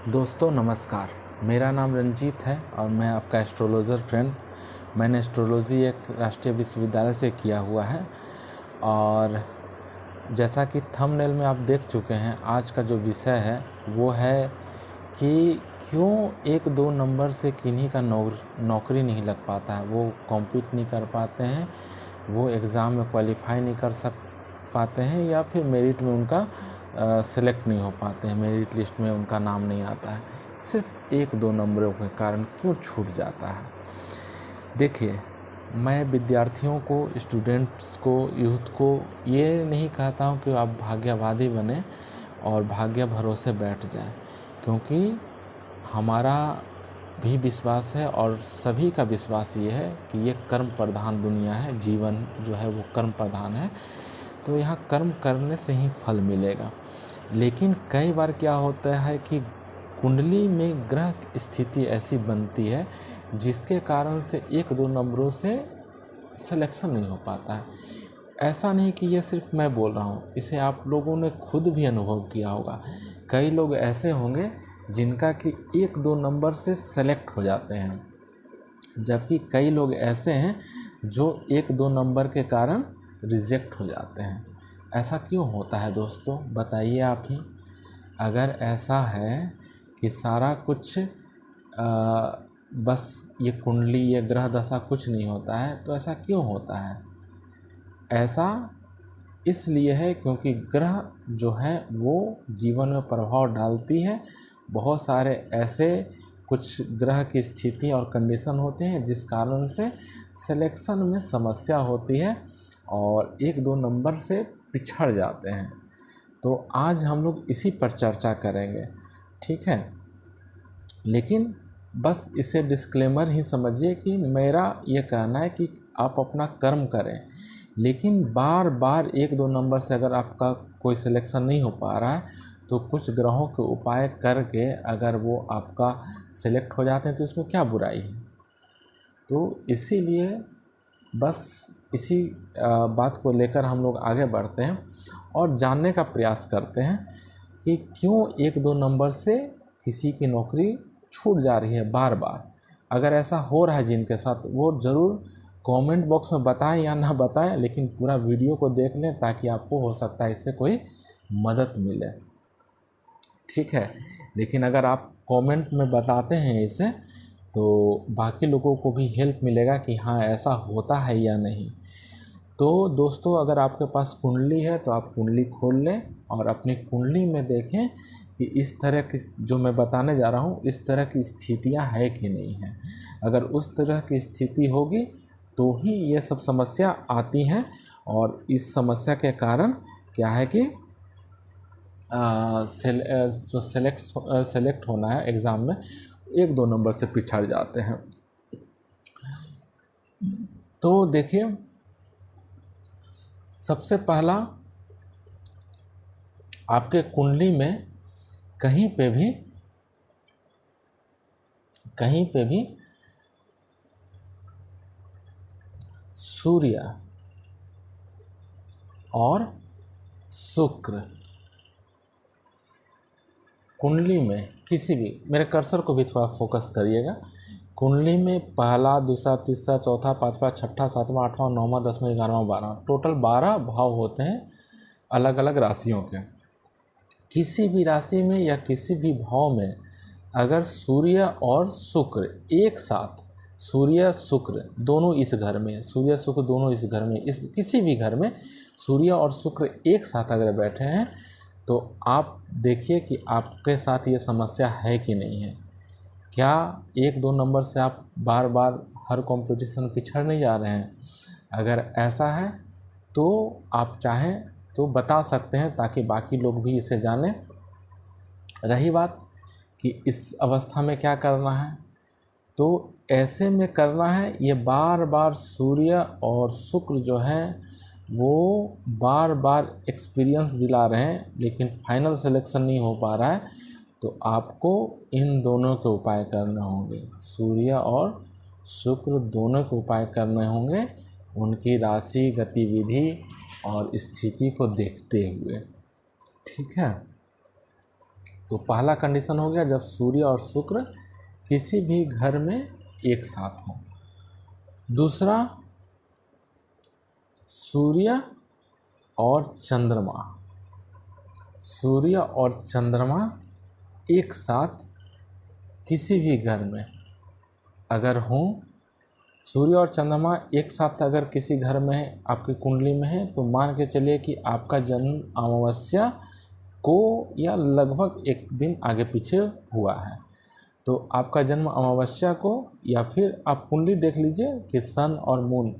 दोस्तों नमस्कार, मेरा नाम रंजीत है और मैं आपका एस्ट्रोलॉजर फ्रेंड। मैंने एस्ट्रोलॉजी एक राष्ट्रीय विश्वविद्यालय से किया हुआ है और जैसा कि थंबनेल में आप देख चुके हैं, आज का जो विषय है वो है कि क्यों 1-2 नंबर से किन्हीं का नौकरी नहीं लग पाता है, वो कॉम्पीट नहीं कर पाते हैं, वो एग्ज़ाम में क्वालिफाई नहीं कर पाते हैं या फिर मेरिट में उनका सेलेक्ट नहीं हो पाते हैं, मेरिट लिस्ट में उनका नाम नहीं आता है। सिर्फ 1-2 नंबरों के कारण क्यों छूट जाता है। देखिए, मैं विद्यार्थियों को, स्टूडेंट्स को, यूथ को ये नहीं कहता हूँ कि आप भाग्यवादी बने और भाग्य भरोसे बैठ जाएं, क्योंकि हमारा भी विश्वास है और सभी का विश्वास ये है कि ये कर्म प्रधान दुनिया है, जीवन जो है वो कर्म प्रधान है, तो यहाँ कर्म करने से ही फल मिलेगा। लेकिन कई बार क्या होता है कि कुंडली में ग्रह स्थिति ऐसी बनती है जिसके कारण से 1-2 नंबरों से सिलेक्शन नहीं हो पाता है। ऐसा नहीं कि ये सिर्फ मैं बोल रहा हूँ, इसे आप लोगों ने खुद भी अनुभव किया होगा। कई लोग ऐसे होंगे जिनका कि 1-2 नंबर से सेलेक्ट हो जाते हैं, जबकि कई लोग ऐसे हैं जो 1-2 नंबर के कारण रिजेक्ट हो जाते हैं। ऐसा क्यों होता है दोस्तों, बताइए आप ही। अगर ऐसा है कि सारा कुछ बस ये कुंडली, ये ग्रह दशा कुछ नहीं होता है, तो ऐसा क्यों होता है? ऐसा इसलिए है क्योंकि ग्रह जो है वो जीवन में प्रभाव डालती है। बहुत सारे ऐसे कुछ ग्रह की स्थिति और कंडीशन होते हैं जिस कारण से सिलेक्शन में समस्या होती है और 1-2 नंबर से पिछड़ जाते हैं। तो आज हम लोग इसी पर चर्चा करेंगे, ठीक है। लेकिन बस इसे डिस्क्लेमर ही समझिए कि मेरा ये कहना है कि आप अपना कर्म करें, लेकिन बार बार 1-2 नंबर से अगर आपका कोई सिलेक्शन नहीं हो पा रहा है तो कुछ ग्रहों के उपाय करके अगर वो आपका सिलेक्ट हो जाते हैं तो इसमें क्या बुराई है। तो इसीलिए बस इसी बात को लेकर हम लोग आगे बढ़ते हैं और जानने का प्रयास करते हैं कि क्यों 1-2 नंबर से किसी की नौकरी छूट जा रही है बार बार। अगर ऐसा हो रहा है जिनके साथ, वो ज़रूर कमेंट बॉक्स में बताएं या ना बताएं, लेकिन पूरा वीडियो को देख लें ताकि आपको हो सकता है इससे कोई मदद मिले, ठीक है। लेकिन अगर आप कमेंट में बताते हैं इसे तो बाकी लोगों को भी हेल्प मिलेगा कि हाँ ऐसा होता है या नहीं। तो दोस्तों, अगर आपके पास कुंडली है तो आप कुंडली खोल लें और अपनी कुंडली में देखें कि इस तरह की जो मैं बताने जा रहा हूँ इस तरह की स्थितियाँ है कि नहीं है। अगर उस तरह की स्थिति होगी तो ही ये सब समस्या आती हैं और इस समस्या के कारण क्या है कि जो सेलेक्ट होना है एग्ज़ाम में 1-2 नंबर से पिछड़ जाते हैं। तो देखिए, सबसे पहला, आपके कुंडली में कहीं पे भी सूर्य और शुक्र कुंडली में किसी भी, मेरे कर्सर को भी थोड़ा फोकस करिएगा, कुंडली में पहला, दूसरा, तीसरा, चौथा, पांचवा, छठा, सातवां, आठवां, नौवां, 10वां, 11वां, 12वां, टोटल 12 भाव होते हैं अलग अलग राशियों के। किसी भी राशि में या किसी भी भाव में अगर सूर्य और शुक्र एक साथ, सूर्य शुक्र दोनों इस घर में, सूर्य शुक्र दोनों इस घर में, इस किसी भी घर में सूर्य और शुक्र एक साथ अगर बैठे हैं तो आप देखिए कि आपके साथ ये समस्या है कि नहीं है। क्या 1-2 नंबर से आप बार बार हर कंपटीशन पिछड़ नहीं जा रहे हैं? अगर ऐसा है तो आप चाहें तो बता सकते हैं ताकि बाकी लोग भी इसे जानें। रही बात कि इस अवस्था में क्या करना है, तो ऐसे में करना है, ये बार बार सूर्य और शुक्र जो हैं वो बार बार एक्सपीरियंस दिला रहे हैं लेकिन फाइनल सिलेक्शन नहीं हो पा रहा है, तो आपको इन दोनों के उपाय करने होंगे। सूर्य और शुक्र दोनों के उपाय करने होंगे, उनकी राशि, गतिविधि और स्थिति को देखते हुए, ठीक है। तो पहला कंडीशन हो गया जब सूर्य और शुक्र किसी भी घर में एक साथ हों। दूसरा, सूर्य और चंद्रमा, सूर्य और चंद्रमा एक साथ किसी भी घर में अगर हों, सूर्य और चंद्रमा एक साथ अगर किसी घर में आपकी कुंडली में है तो मान के चलिए कि आपका जन्म अमावस्या को या लगभग एक दिन आगे पीछे हुआ है। तो आपका जन्म अमावस्या को, या फिर आप कुंडली देख लीजिए कि सन और मून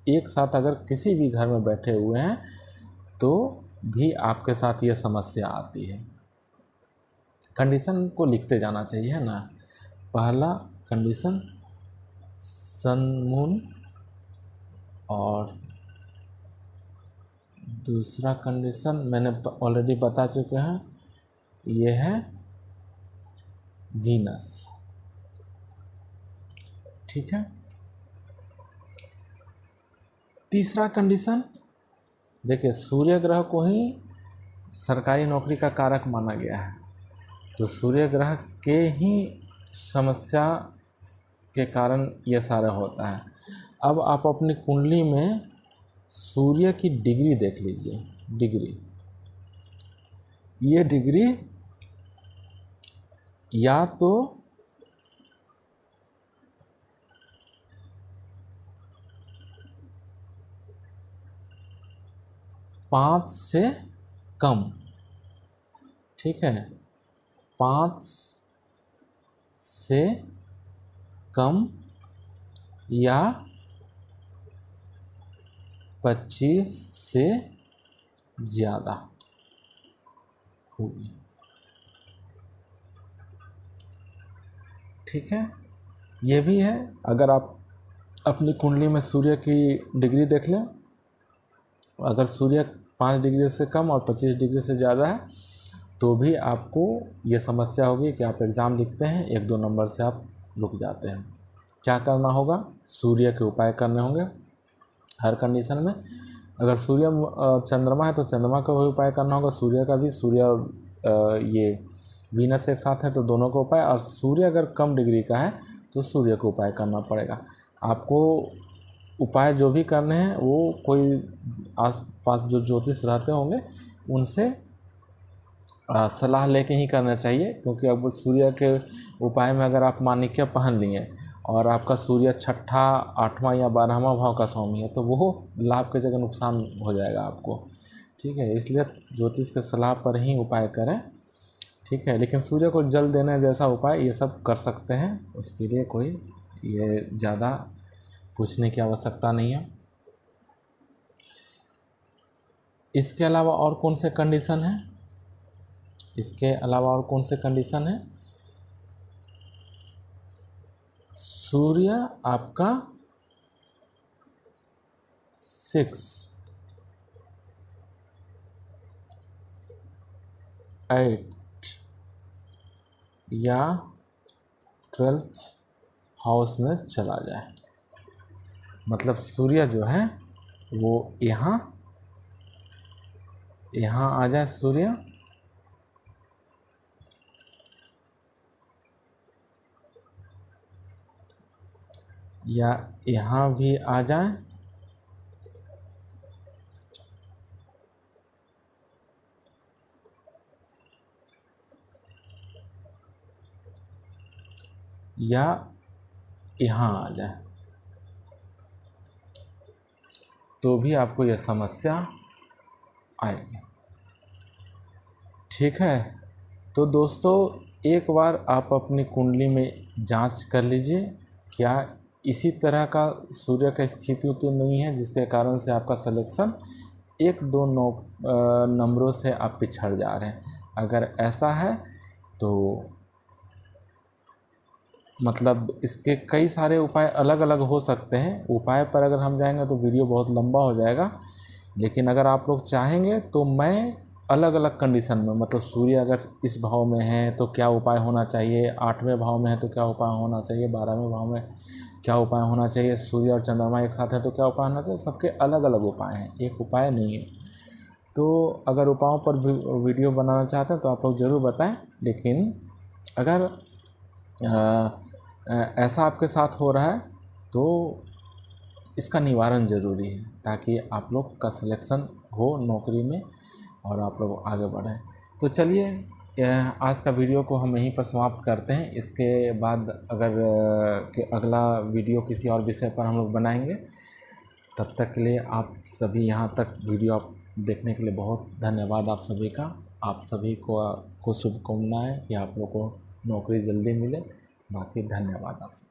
एक साथ अगर किसी भी घर में बैठे हुए हैं तो भी आपके साथ ये समस्या आती है। कंडीशन को लिखते जाना चाहिए, है ना। पहला कंडीशन सन मून, और दूसरा कंडीशन मैंने ऑलरेडी बता चुके हैं, ये है वीनस। ठीक है। तीसरा कंडीशन, देखिए सूर्य ग्रह को ही सरकारी नौकरी का कारक माना गया है, तो सूर्य ग्रह के ही समस्या के कारण ये सारा होता है। अब आप अपनी कुंडली में सूर्य की डिग्री देख लीजिए, डिग्री, ये डिग्री या तो 5 से कम, ठीक है, 5 से कम या 25 से ज़्यादा होगी। ठीक है। ये भी है, अगर आप अपनी कुंडली में सूर्य की डिग्री देख लें, अगर सूर्य 5 डिग्री से कम और 25 डिग्री से ज़्यादा है तो भी आपको ये समस्या होगी कि आप एग्ज़ाम लिखते हैं, 1-2 नंबर से आप रुक जाते हैं। क्या करना होगा? सूर्य के उपाय करने होंगे हर कंडीशन में। अगर सूर्य चंद्रमा है तो चंद्रमा का भी उपाय करना होगा, सूर्य का भी। सूर्य ये वीनस एक साथ है तो दोनों का उपाय, और सूर्य अगर कम डिग्री का है तो सूर्य को उपाय करना पड़ेगा आपको। उपाय जो भी करने हैं वो कोई आस पास जो ज्योतिष रहते होंगे उनसे सलाह लेके ही करना चाहिए, क्योंकि अब सूर्य के उपाय में अगर आप माणिक्य पहन लिए और आपका सूर्य 6ठा 8वां या 12वां भाव का स्वामी है तो वो लाभ के जगह नुकसान हो जाएगा आपको। ठीक है, इसलिए ज्योतिष के सलाह पर ही उपाय करें। ठीक है, लेकिन सूर्य को जल देने जैसा उपाय ये सब कर सकते हैं, उसके लिए कोई ये ज़्यादा पूछने की आवश्यकता नहीं है। इसके अलावा और कौन से कंडीशन है? इसके अलावा और कौन से कंडीशन है? सूर्य आपका 6, 8 या 12th हाउस में चला जाए, मतलब सूर्य जो है वो यहाँ आ जाए सूर्य, या यहाँ भी आ जाए, या यहाँ आ जाए, तो भी आपको यह समस्या आएगी। ठीक है, तो दोस्तों एक बार आप अपनी कुंडली में जांच कर लीजिए, क्या इसी तरह का सूर्य का स्थिति तो नहीं है जिसके कारण से आपका सिलेक्शन 1-2 नंबरों से आप पिछड़ जा रहे हैं। अगर ऐसा है तो मतलब इसके कई सारे उपाय अलग अलग हो सकते हैं। उपाय पर अगर हम जाएंगे तो वीडियो बहुत लंबा हो जाएगा, लेकिन अगर आप लोग चाहेंगे तो मैं अलग अलग कंडीशन में, मतलब सूर्य अगर इस भाव में है तो क्या उपाय होना चाहिए, 8वें भाव में है तो क्या उपाय होना चाहिए, 12वें भाव में क्या उपाय होना चाहिए, सूर्य और चंद्रमा एक साथ है तो क्या उपाय होना चाहिए, सबके अलग अलग उपाय हैं, एक उपाय नहीं है। तो अगर उपायों पर वीडियो बनाना चाहते हैं तो आप लोग ज़रूर बताएं। लेकिन अगर ऐसा आपके साथ हो रहा है तो इसका निवारण ज़रूरी है, ताकि आप लोग का सिलेक्शन हो नौकरी में और आप लोग आगे बढ़ें। तो चलिए आज का वीडियो को हम यहीं पर समाप्त करते हैं। इसके बाद अगर अगला वीडियो किसी और विषय पर हम लोग बनाएंगे। तब तक के लिए आप सभी यहाँ तक वीडियो आप देखने के लिए बहुत धन्यवाद आप सभी का। आप सभी को शुभकामनाएं कि आप लोग को नौकरी जल्दी मिले। बाकी धन्यवाद आप सभी।